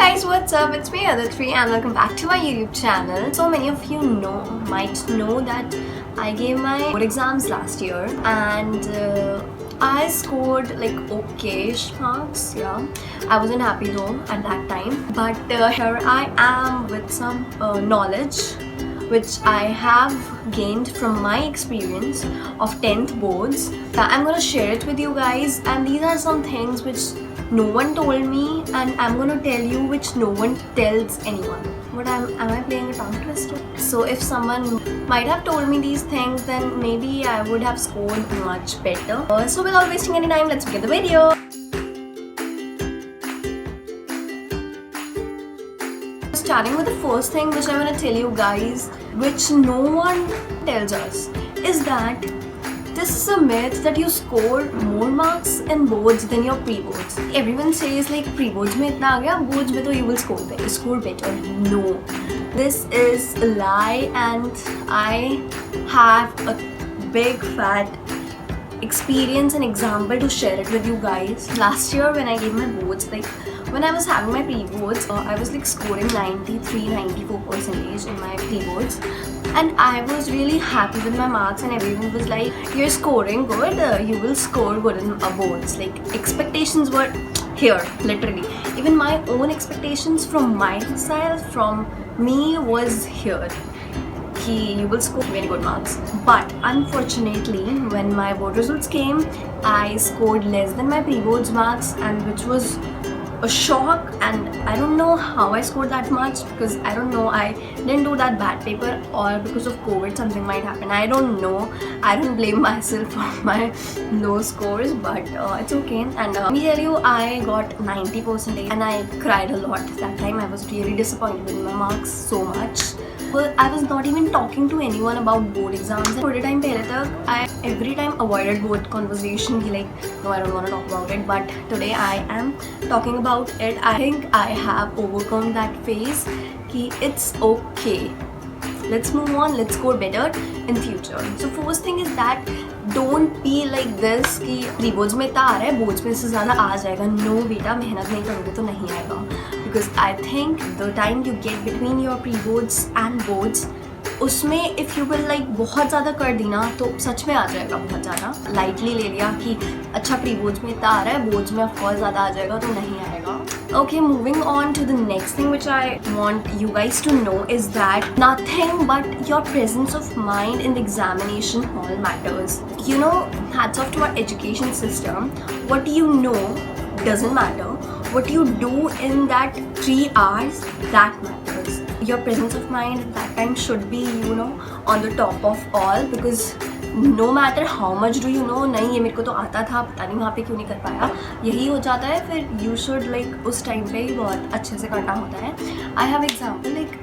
guys, what's up? It's me Aditri and welcome back to my YouTube channel. So many of you might know that I gave my board exams last year and I scored like okayish marks. Yeah, I wasn't happy though at that time, but here I am with some knowledge which I have gained from my experience of 10th boards. I'm gonna share it with you guys, and these are some things which no one told me and I'm gonna tell you which no one tells anyone. But am I playing a tongue twister? So if someone might have told me these things, then maybe I would have scored much better. So without wasting any time, let's begin the video. Starting with the first thing which I want to tell you guys, which no one tells us, is that this is a myth that you score more marks in boards than your pre-boards. Everyone says like pre-boards mein itna aa gaya, boards mein to you will score better. No, this is a lie, and I have a big fat experience and example to share it with you guys. Last year when I gave my boards, like when I was having my pre-boards, I was like scoring 93-94% in my pre-boards, and I was really happy with my marks, and everyone was like, you're scoring good, you will score good in boards. Like expectations were here, literally. Even my own expectations from myself, from me, was here. You will score very good marks. But unfortunately, when my board results came, I scored less than my pre-boards marks, and which was a shock. And I don't know how I scored that much, because I don't know, I didn't do that bad paper, or because of COVID something might happen. I don't know. I don't blame myself for my low scores, but it's okay. And let me tell you, I got 90% and I cried a lot that time. I was really disappointed with my marks so much. I was not even talking to anyone about board exams. थोड़े time पहले तक I every time avoided board conversation. Like, no, I don't want to talk about it. But today I am talking about it. I think I have overcome that phase. कि it's okay. Let's move on. Let's score better in future. So first thing is that don't be like this कि pre-boards में इतना आ रहा है, boards में इससे ज़्यादा आ जाएगा. No बेटा, मेहनत नहीं करोगे तो नहीं आएगा. Because I think the time you get between your pre-boards and boards, उसमें if you will like बहुत ज़्यादा कर दी ना, तो सच में आ जाएगा बहुत ज़्यादा. Lightly ले लिया कि अच्छा pre-boards में इतना आ रहा है, boards में of course ज़्यादा आ जाएगा तो नहीं आएगा. Okay, moving on to the next thing which I want you guys to know is that nothing but your presence of mind in the examination hall matters. You know, hats off to our education system. What you know doesn't matter. What you do in that 3 hours, that matters. Your presence of mind at that time should be, you know, on the top of all, because no matter how much do you know, नहीं ये मेरे को तो आता था, पता नहीं वहाँ पे क्यों नहीं कर पाया, यही हो जाता है. फिर you should like उस टाइम पे ही बहुत अच्छे से करना होता है. I have example like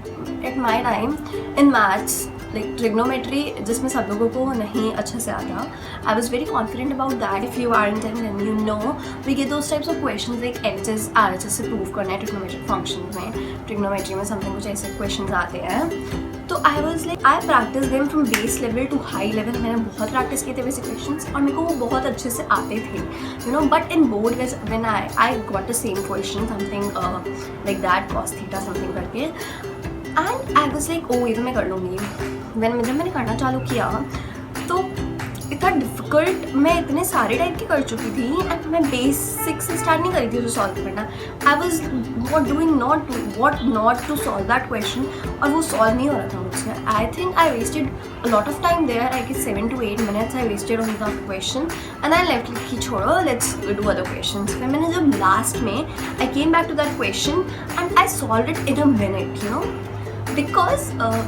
at my time in maths, like trigonometry, जिसमें सब लोगों को नहीं अच्छे से आता. I was very confident about that. If you are in 10, then you know we get those types of questions like LHS, RHS से prove करना है trigonometric functions में, trigonometry में something कुछ ऐसे questions आते हैं. तो I was like, I practiced them from base level to high level. मैंने बहुत practice किए थे basic questions और मेरे को वो बहुत अच्छे से आते थे, you know. But in board when I got the same question, something like that, cos theta something करके, and I was like, oh ये तो मैं कर लूँगी. जब मैंने करना चालू किया तो इतना डिफ़िकल्ट मैं इतने सारे टाइप की कर चुकी थी, एंड मैं बेसिक से स्टार्ट नहीं करी थी उसे सॉल्व करना. I was what not to solve that question, और वो सॉल्व नहीं हो रहा था मुझसे. I think I wasted a lot of time there. I guess 7 to 8 minutes I wasted on the question, and I left कि छोड़ो, लेट्स डू अदर क्वेश्चन. फिर मैंने जब लास्ट में I came back to that question and I solve it in a minute, you know, because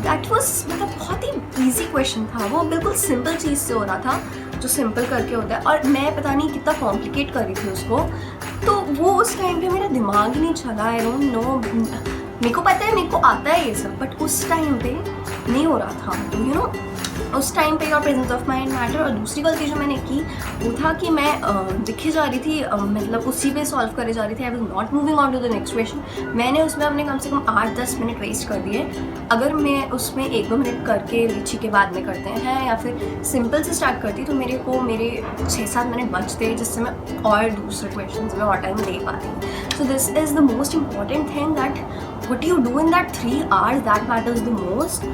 that was मतलब बहुत ही easy question था. वो बिल्कुल सिंपल चीज़ से हो रहा था, जो सिंपल करके होता है, और मैं पता नहीं कितना कॉम्प्लिकेट कर रही थी उसको. तो वो उस टाइम पे मेरा दिमाग ही नहीं चला. आई डोंट नो, मेरे को पता है मेरे को आता है ये सब, बट उस टाइम पे नहीं हो रहा था. तो यू नो, उस टाइम पे your presence of mind matter. और दूसरी गलती जो मैंने की वो था कि मैं दिखे जा रही थी, मतलब उसी पे सॉल्व करे जा रही थी। I was not moving on to the next question. मैंने उसमें अपने कम से कम 8-10 मिनट वेस्ट कर दिए। अगर मैं उसमें 1-2 मिनट करके लीची के बाद में करते हैं या फिर सिंपल से स्टार्ट करती तो मेरे 6-7 मिनट बचते, जिससे मैं और दूसरे क्वेश्चन में और टाइम दे पाती। So this is the most important thing, that what you do in that 3 hours, that matters the most.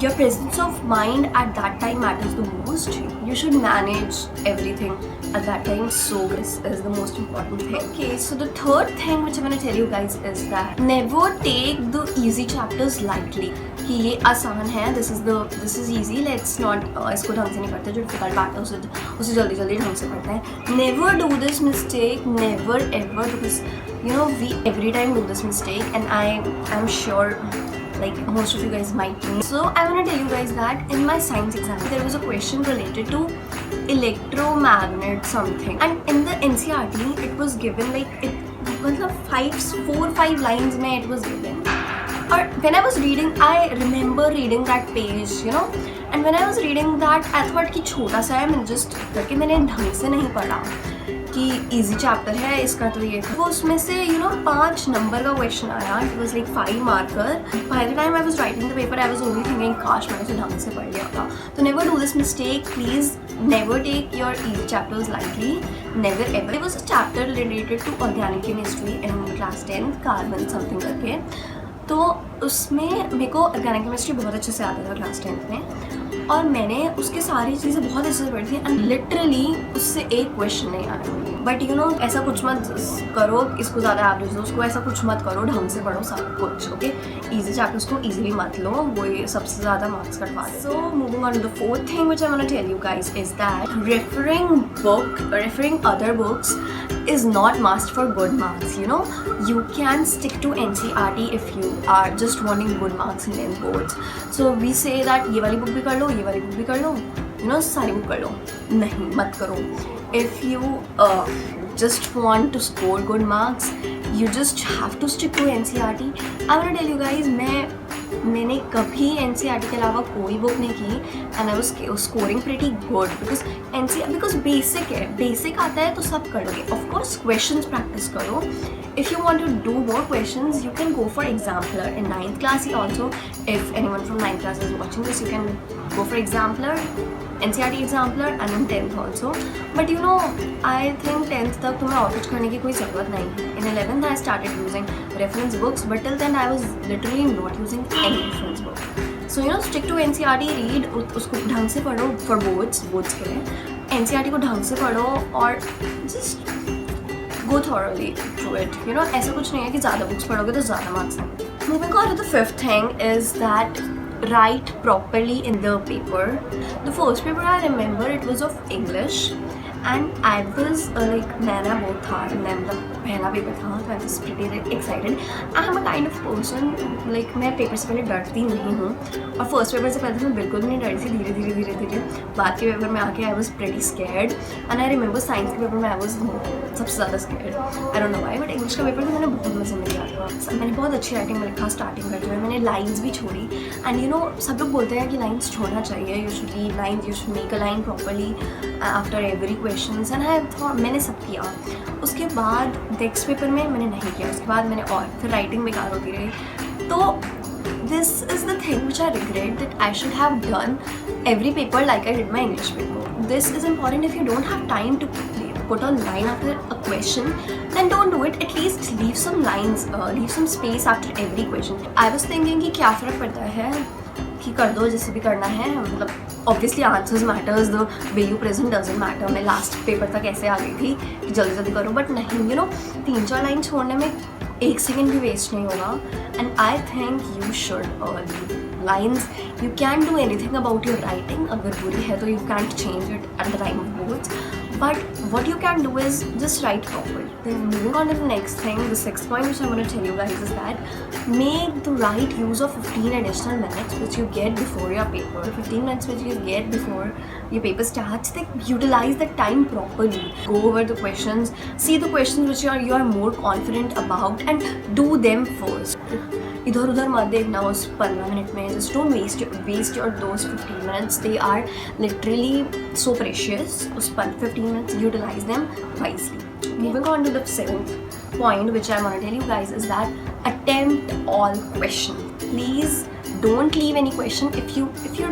Your presence of mind at that time matters the most. You should manage everything at that time. So this is the most important thing. Okay, so the third thing which I'm going to tell you guys is that never take the easy chapters lightly. कि ये आसान है, this is easy, let's not इसको ढंग से नहीं पढ़ते, जो डिफिकल्ट पार्ट है उसे जल्दी जल्दी ढंग से पढ़ते हैं. Never do this mistake, never ever, because you know we every time do this mistake, and I'm sure like most of you guys might know. So I want to tell you guys that in my science exam there was a question related to electromagnet something, and in the NCERT it was given like it मतलब 4-5 lines में it was given. Or when I was reading, I remember reading that page, you know, and when I was reading that I thought कि छोटा सा है, मैंने just करके मैंने ढंग से नहीं पढ़ा कि easy chapter है इसका, तो ये वो उसमें से you know 5 नंबर का question आया. It was like 5 marker. By the time I was writing the paper I was only thinking काश मैंने उसे ढंग से पढ़ लिया था. तो never do this mistake, please. Never take your easy chapters lightly. Never ever. There was a chapter related to organic chemistry in class 10, carbon something करके. तो उसमें मेरे को ऑर्गेनिक केमिस्ट्री बहुत अच्छे से आता था क्लास 10th में, और मैंने उसकी सारी चीज़ें बहुत अच्छे से पढ़ी थी, एंड लिटरली उससे एक क्वेश्चन नहीं आया. बट यू नो ऐसा कुछ मत करो, इसको ज़्यादा एवरेज दो, उसको ऐसा कुछ मत करो, ढंग से पढ़ो सब कुछ. ओके, ईजी चैप्टर्स को ईजिली मत लो, वो ये सबसे ज़्यादा मार्क्स कटवा दे. So moving on to the fourth thing which I want to tell you guys is that referring other books is not must for good marks. You know, you can stick to NCERT if you are just wanting good marks in the boards. So we say that ये वाली book भी कर लो, ये वाली book भी कर लो, you know, सारी book कर लो. नहीं, मत करो. If you just want to score good marks, you just have to stick to NCERT. I want to tell you guys, मैंने कभी NCERT के अलावा कोई बुक नहीं की, and I was scoring pretty good because basic है, basic आता है तो सब कर लोगे. Of course questions practice करो. If you want to do more questions, you can go for Exemplar in 9th class also. If anyone from 9th class is watching this, you can go for Exemplar, NCERT Exemplar, and in 10th also. But you know, I think 10th तक तुम्हें और कुछ करने की कोई ज़रूरत नहीं है. In 11th I started using reference books, but till then I was literally not using any reference book. So you know, stick to NCERT, read, उसको ढंग से पढ़ो for boards के लिए. NCERT को ढंग से पढ़ो और just go thoroughly through it. You know, ऐसा कुछ नहीं है कि ज़्यादा बुक्स पढ़ोगे तो ज़्यादा मार्क्स आएंगे. Moving on to the fifth thing is that write properly in the paper. The first paper I remember it was of English, and I was like नया बहुत था, मतलब पहला पेपर था, तो I was pretty excited. I am a kind of person like मैं paper से पहले डरती नहीं हूँ, और फर्स्ट पेपर से पहले तो मैं बिल्कुल भी नहीं डरी थी. धीरे बाद के पेपर में आके I was pretty scared, and I remember science के पेपर में I was सबसे ज़्यादा scared. I don't know why, but English का पेपर तो मैंने बहुत मज़े में लिया था. मैंने बहुत अच्छी राइटिंग में लिखा स्टार्टिंग करते हुए, मैंने लाइन्स भी छोड़ी. एंड यू नो सब लोग बोलते हैं कि लाइन्स छोड़ना चाहिए, you should read lines, you should make a line properly after every questions, and I thought मैंने सब किया. उसके बाद नेक्स्ट पेपर में मैंने नहीं किया, उसके बाद मैंने और फिर राइटिंग बेकार होती रही. तो this is the thing which I regret, that I should have done every paper like I did my English paper. This is important. If you don't have time to put a line after a question, then don't do it. At least leave some lines, leave some space after every question. I was thinking कि क्या फ़र्क पड़ता है कि कर दो जैसे भी करना है, मतलब obviously answers matters, the way you present doesn't matter. मैं लास्ट पेपर तक ऐसे आ गई थी कि जल्दी करो, बट नहीं, you know 3-4 लाइन छोड़ने में 1 सेकेंड भी वेस्ट नहीं होगा. And I think you should lines. You can do anything about your writing. अगर बुरी है तो you can't change it at the time of boards, But what you can do is just write properly. Then moving on to the next thing, the sixth point which I'm going to tell you guys is that make the right use of 15 additional minutes which you get before your paper. The 15 minutes which you get before your paper starts, they utilize the time properly. Go over the questions, see the questions which you are more confident about and do them first. इधर उधर मत देखना उस 15 minute में. Just don't waste your those 15 minutes. They are literally so precious. उस 15 minutes, utilize them wisely. Moving on to the seventh point which I want to tell you guys is that attempt all questions. Please don't leave any question if you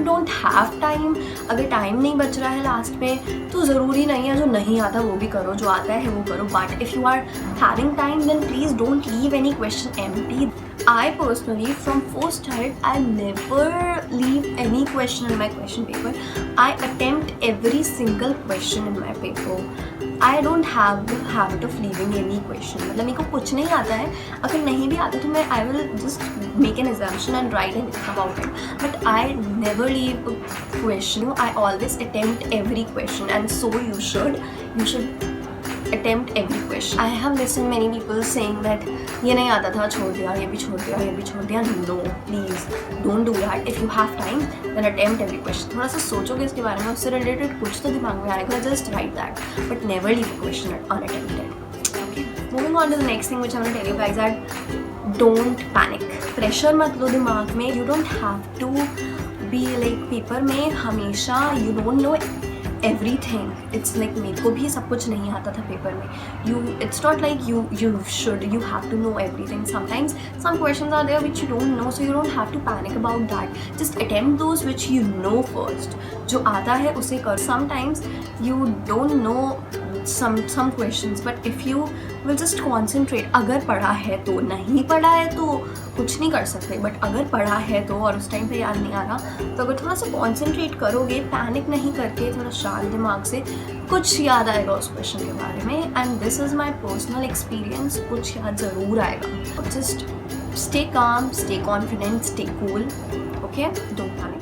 don't have time. अगर time नहीं बच रहा है last में तो ज़रूरी नहीं है जो नहीं आता वो भी करो, जो आता है वो करो. But if you are having time then please don't leave any question empty. I personally from first start I never leave any question in my question paper. I attempt every single question in my paper. I don't have the habit of leaving any question. मतलब मेरे को कुछ नहीं आता है, अगर नहीं भी आता तो मैं I will just make an assumption and write about it. But I never leave a question. I always attempt every question, and so you should attempt every question. I have listened many people saying that ये नहीं आता था, छोड़ दिया, ये भी छोड़ दिया, ये भी छोड़ दिया. No, please don't do that. If you have time, then attempt every question. थोड़ा सा सोचोगे इसके बारे में, उससे related कुछ तो दिमाग में आएगा. Just write that, but never leave a question unattempted. Okay. Moving on to the next thing which I'm going to tell you guys that don't panic. Pressure मत लो दिमाग में. You don't have to be like paper में हमेशा you don't know everything. It's like मेरे को भी सब कुछ नहीं आता था पेपर में. It's not like you have to know everything. Sometimes some questions are there which you don't know, so you don't have to panic about that. Just attempt those which you know first. जो आता है उसे कर. Sometimes you don't know some questions, but if you will just concentrate, अगर पढ़ा है तो, नहीं पढ़ा है तो कुछ नहीं कर सकते, बट अगर पढ़ा है तो और उस टाइम पे याद नहीं आ रहा तो अगर थोड़ा सा कॉन्सेंट्रेट करोगे, पैनिक नहीं करके थोड़ा शांत दिमाग से, कुछ याद आएगा उस क्वेश्चन के बारे में. And this is my personal experience. कुछ याद ज़रूर आएगा. Just stay calm, stay confident, stay cool. Okay, don't panic.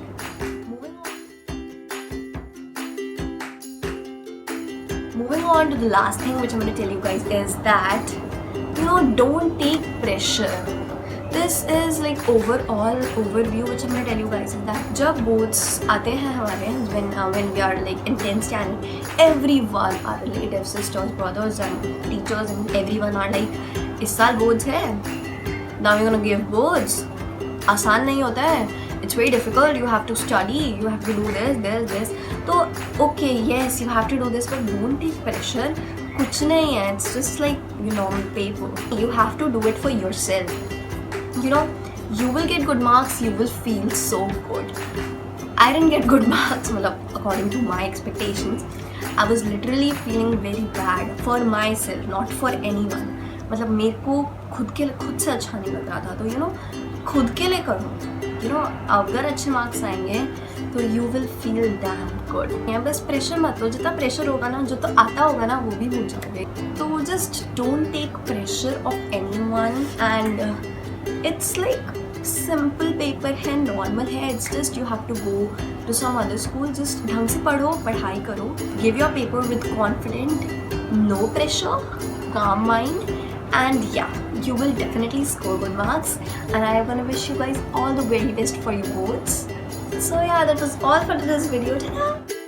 Moving on to the last thing which I'm going to tell you guys is that don't take pressure. This is like overview which I'm going to tell you guys is that जब boards आते हैं हमारे, when we are like in 10th standard, everyone, our relatives, sisters, brothers and teachers and everyone are like इस साल boards है, now we're going to give boards. आसान नहीं होता है. It's very difficult. You have to study. You have to do this. तो okay, yes, you have to do this, but don't take pressure. कुछ नहीं है. It's just like paper. You have to do it for yourself. You will get good marks. You will feel so good. I didn't get good marks. मतलब according to my expectations, I was literally feeling very bad for myself, not for anyone. मतलब मेरे को खुद से अच्छा नहीं लग रहा था. तो खुद के लिए करो. अगर अच्छे मार्क्स आएंगे तो you will feel damn good. यहाँ बस प्रेशर मत लो. जितना प्रेशर होगा ना, जो तो आता होगा ना, वो भी भूल जाओगे. तो just don't take pressure of anyone. And it's like simple paper है, नॉर्मल है. It's just you have to go to some other school. Just ढंग से पढ़ो, पढ़ाई करो. Give your paper with confident, no pressure, calm mind, and yeah, you will definitely score good marks. And I want to wish you guys all the very best for your boards. So yeah, that was all for today's video. Ta-da!